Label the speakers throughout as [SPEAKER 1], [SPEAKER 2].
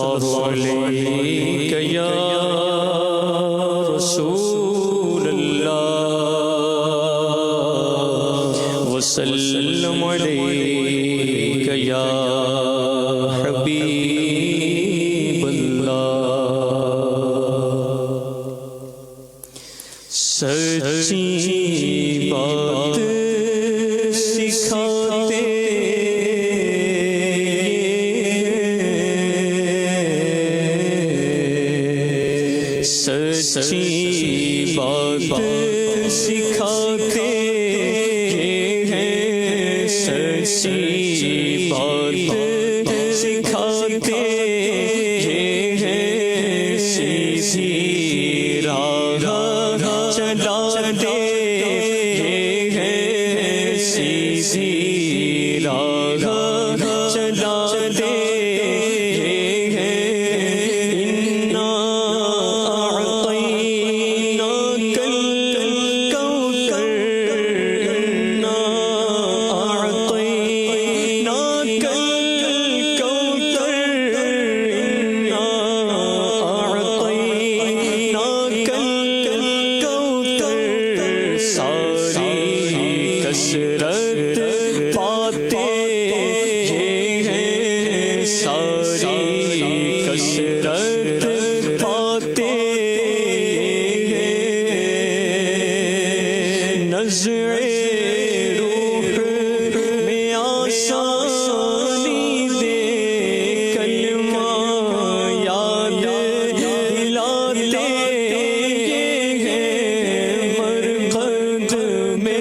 [SPEAKER 1] عليك يا رسول الله وسلم عليك يا حبيب الله سچی بات سکھاتے سچی بات سکھاتے ہیں سچی بات سکھاتے ہیں سیدھی راہ چلاتے ہیں سیدھی راہ چلاتے کثرت پاتے ہیں ساری کثرت پاتے ہیں نظر روح میں آسانی دے کلمہ یاد دلاتے ہیں مرقد میں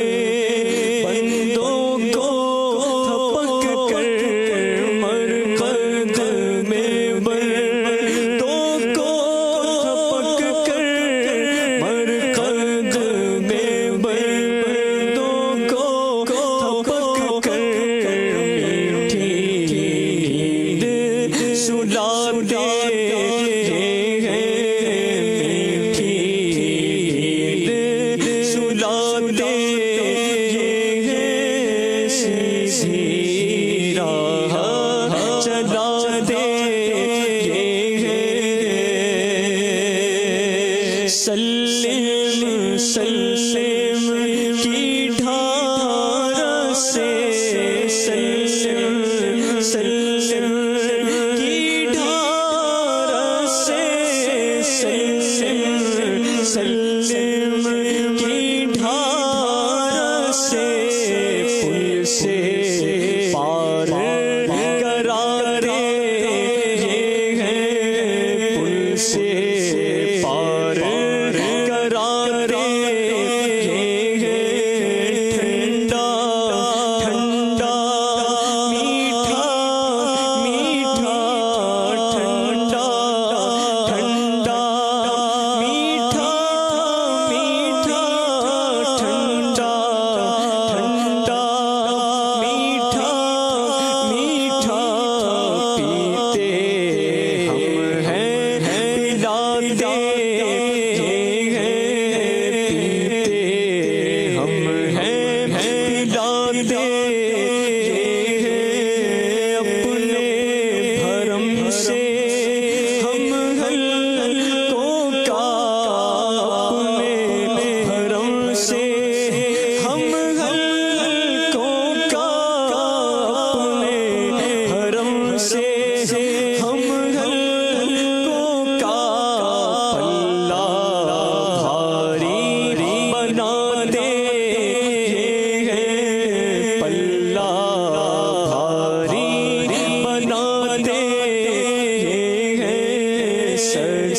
[SPEAKER 1] سلم سلم کی ڈھار سے سلم سلم کی ڈھار سے سلم سلم کی ڈھار سے پل سے پار کراتے ہیں پل سے پار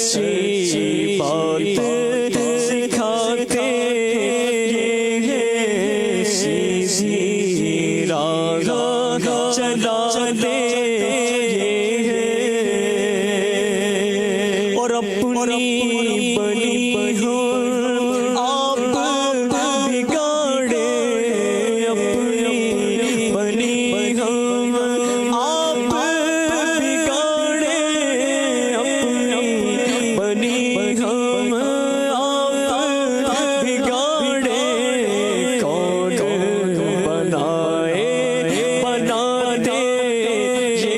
[SPEAKER 1] سچی بات سکھاتے ہیں سیدھی راہ چلاتے ہیں اور اپنی بنی ہوں آپ بگاڑے اپنی بنی ہوں آپ بگاڑے اپنی بنی ہم آپ بگاڑے کون بنائے بنا دے یہ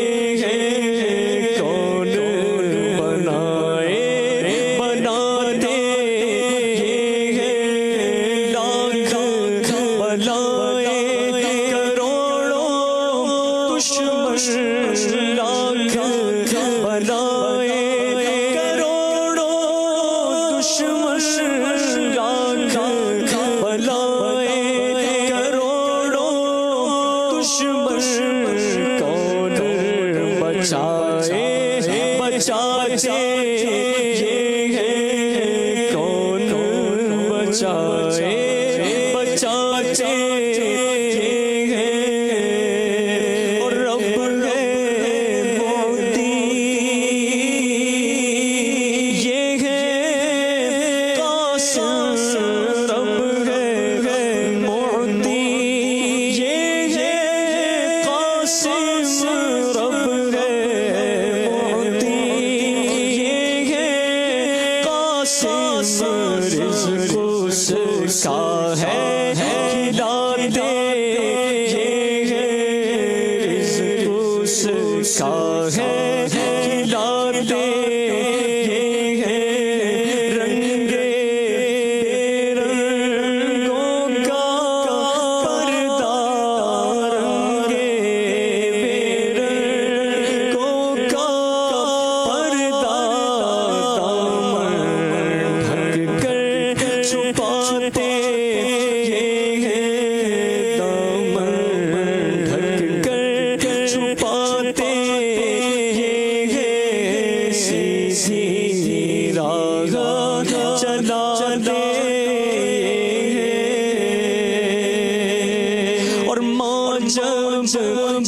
[SPEAKER 1] ہے کون بلائے کروڑوں دشمن لاکھ بلائے کروڑوں دشمن کون بچائے بچاتے یہ ہے کون بچائے بچاتے یہ ہے اور رب ہے موتی یہ ہے قاسم رب ہے موتی یہ ہے قاسم رب ہے موتی یہ ہے قاسم رزق اس کا ہے کھلاتے یہ ہے رزق اس کا ہے کھلاتے یہ ہے رنگ بے رنگوں کا پردہ رنگ بے رنگوں کا پردہ دامن ڈھک کر چھپاتے یہ ہے دامن ڈھک کر چھپاتے یہ ہے سیدھی راہ چلاتے اور ماں جب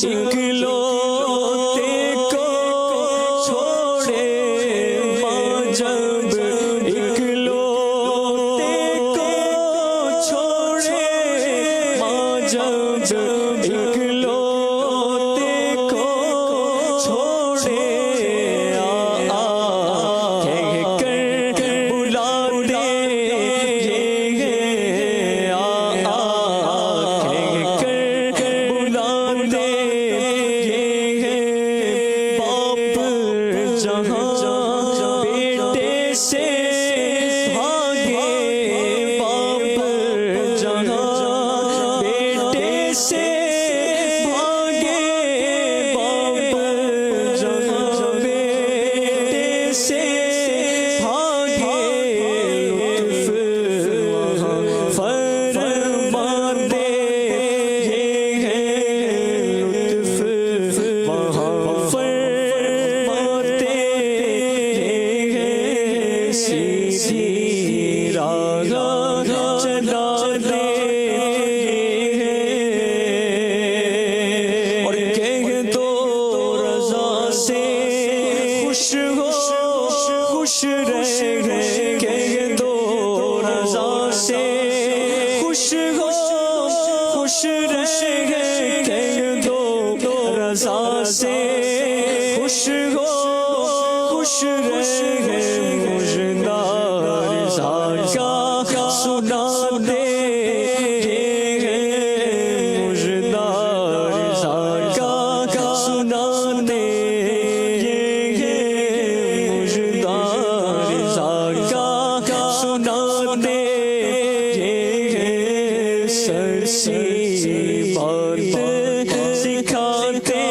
[SPEAKER 1] اکلوتے کو چھوڑے ماں جب اکلوتے کو چھوڑے ماں جب اکلوتے کو چھوڑے کہہ کر بلاتے یہ ہے کہہ کر بلاتے یہ ہے باپ جہاں بیٹے سے بھاگے باپ جہاں بیٹے سے بھاگے باپ جہاں بیٹے سے بھاگے لطف وہاں فرماتے یہ ہے لطف وہاں فرماتے یہ ہے سیدھی راہ چلاتے اور کہہ دو رضا سے خوش ہو خوش رہے کہہ دو رضا سے خوش ہو خوش رہے کہہ دو رضا سے خوش ہو خوش رہے مجھنا رضا کا سناتے یہ ہے مجھنا رضا کا سناتے یہ ہے مجھنا رضا کا سناتے یہ ہے سچی بات سکھاتے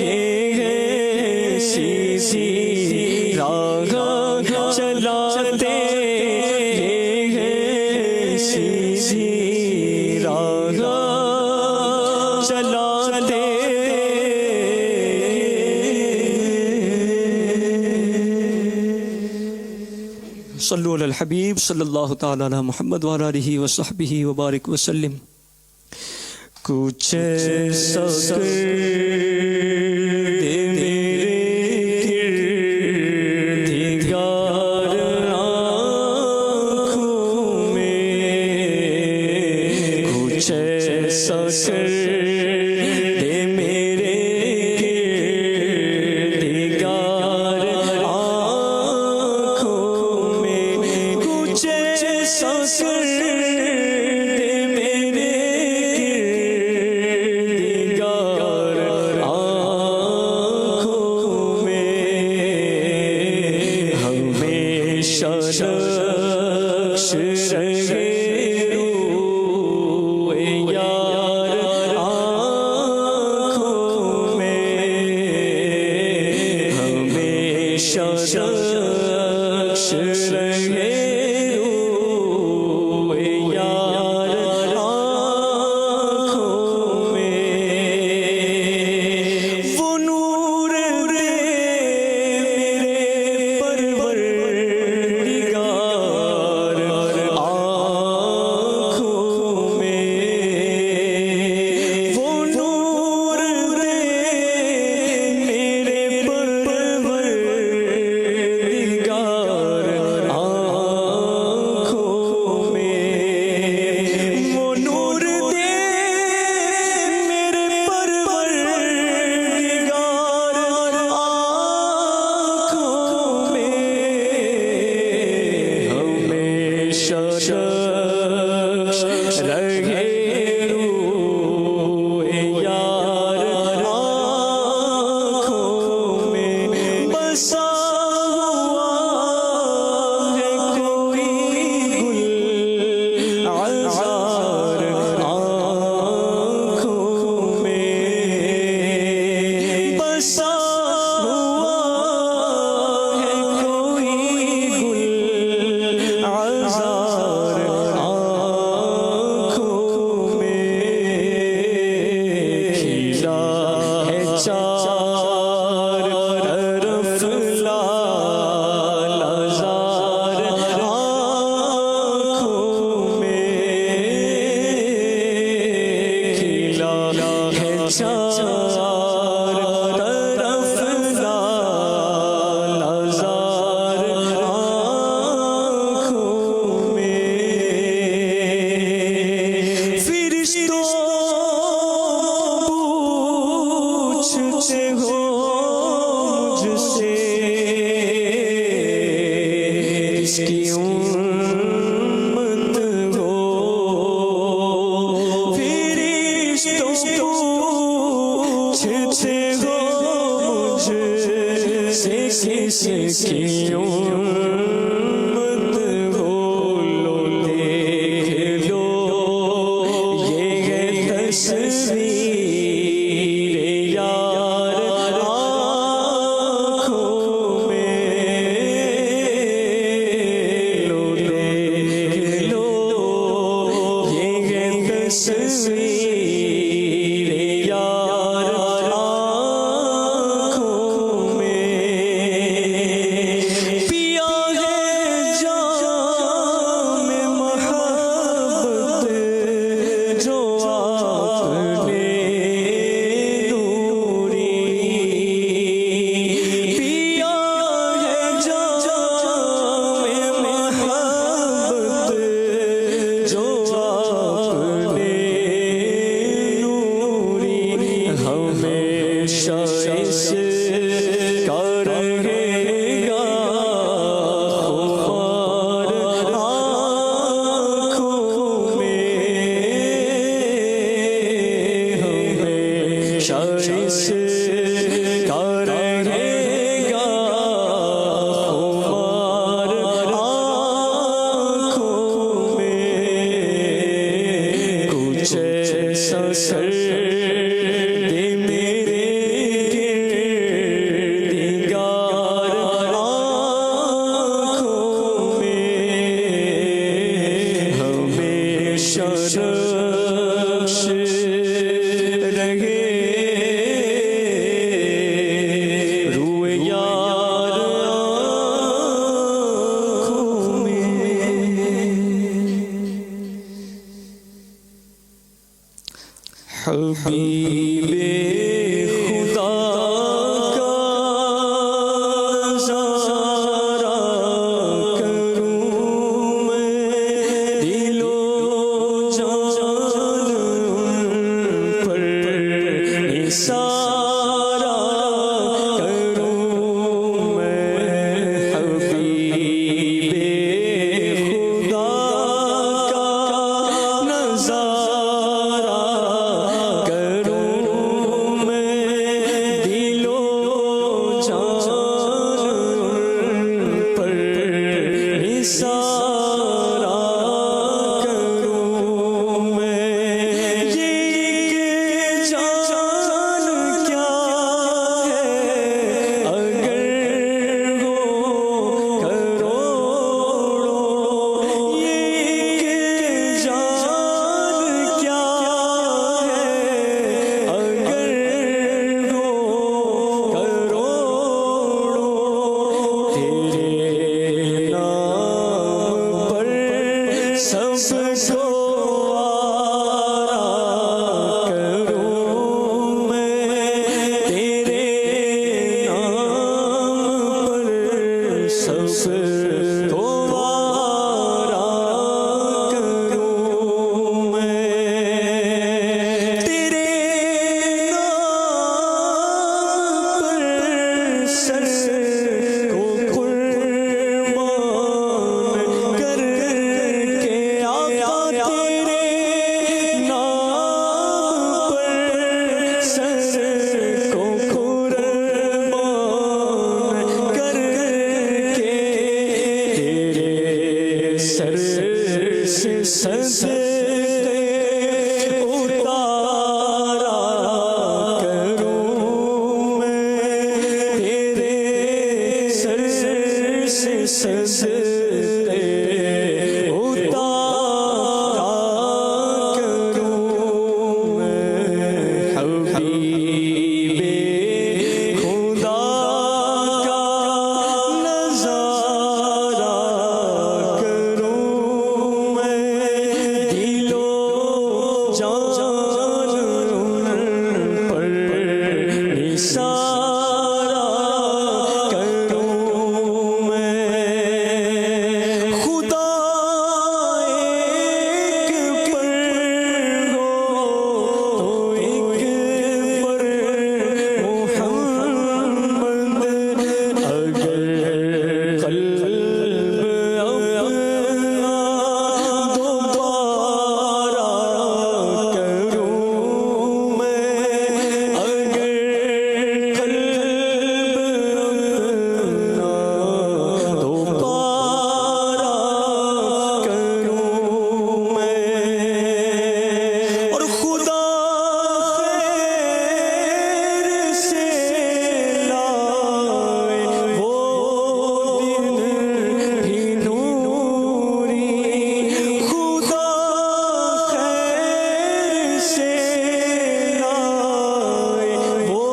[SPEAKER 1] یہ ہے سیدھی راہ چلاتے یہ ہے سیدھی راہ چلاتے صلو علی الحبیب صلی اللہ تعالی علی محمد وعلی آلہ وصحبہ وبارک وسلم کچھ ایسا کر دے میرے کردگار آنکھوں میں کچھ ایسا کر دے میرے کردگار آنکھوں میں کچھ ایسا کر دے میرے کردگار ہمیشہ رخش رہے روئے یار آنکھوں میں، وہ نور دے میرے پروردگار آنکھوں میں، وہ نور دے میرے پروردگار آنکھوں میں، وہ نور دے میرے پروردگار آنکھوں میں، ہمیشہ رخش رہے روئے یار آنکھوں میں، بسا ہوا ہے کوئی گل عذار آنکھوں میں، بسا ہوا ہے کوئی گل عذار آنکھوں میں، کھلا ہے چار طرف لال زار آنکھوں میں، کھلا ہے چار طرف لال زار آنکھوں میں، فرشتوں پوچھتے ہو مجھ سے اس کی امت ہو، فرشتوں پوچھتے ہو مجھ سے کس کی امت ہو، لو دیکھ لو یہ ہے تصویر یار آنکھوں میں، لو دیکھ لو یہ ہے تصویر یار آنکھوں میں، پیا ہے جام محبت جو آپ نے نوری، پیا ہے جام محبت جو آپ نے نوری، ہمیشہ اس کا رہے گا خمار آنکھوں میں، ہمیشہ اس کا رہے گا خمار آنکھوں میں، کچھ ایسا سرد میرے گردگار آنکھوں میں، ہمیشہ رخش رہے روئے یار آنکھوں میں، حبیب خدا کا نظارہ کروں میں، دل و جان پر نثارہ کروں میں، حبیب خدا کا نظارہ کروں سب کو وارا کروں میں، تیرے نام پر سر کو قربان کر کے آقا تیرے نام پر سر کو قربان کر کے تیرے سر سے صدقے اتارا کروں میں، تیرے سر سے صدقے اتارا کروں میں، حبیب خدا کا نظارہ کروں میں، دل و جان پر نثارہ کروں میں، خدا ایک پر ہو تو ایک پر محمد، اگر قلب اپنا دوبارہ کروں میں، اگر قلب اپنا دوبارہ کروں میں، اور خدا خیر سے لائے وہ دن بھی نوری، خدا خیر سے لائے وہ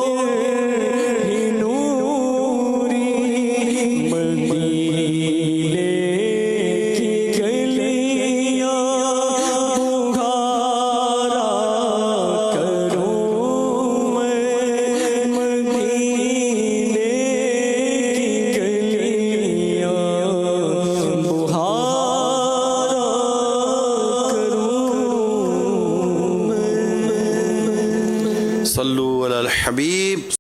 [SPEAKER 1] دن بھی نوری، مدینے کی گلیاں بہارا کروں میں، مدینے کی گلیاں بہارا کروں میں۔
[SPEAKER 2] صلو علی الحبیب